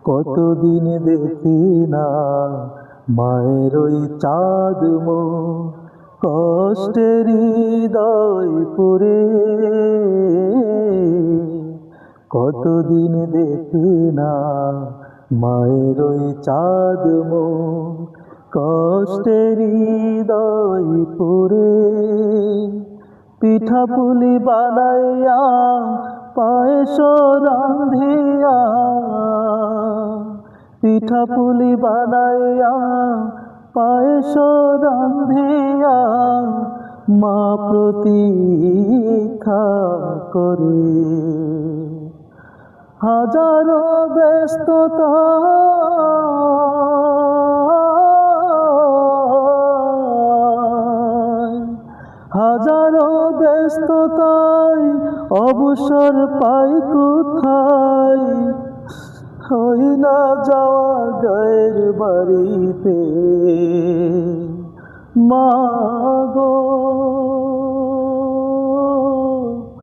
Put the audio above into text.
কতদিন দেখি না মায়ের ওই চাঁদ মুখ, কষ্টের হৃদয় পুরে। কতদিন দেখি না মায়ের ওই চাঁদ মুখ, কষ্টের হৃদয় পুরে। পিঠা পুলি বানাইয়া পায়েস রান্ধিয়া, পিঠা পুলি বানাইয়া পায়েস রান্ধিয়া মা প্রতীক্ষা করে। হাজারো ব্যস্ততা হাজারো ব্যস্ততায় অবসর পাই কোথায়, হই না যাওয়া গায়ের বাড়িতে। মা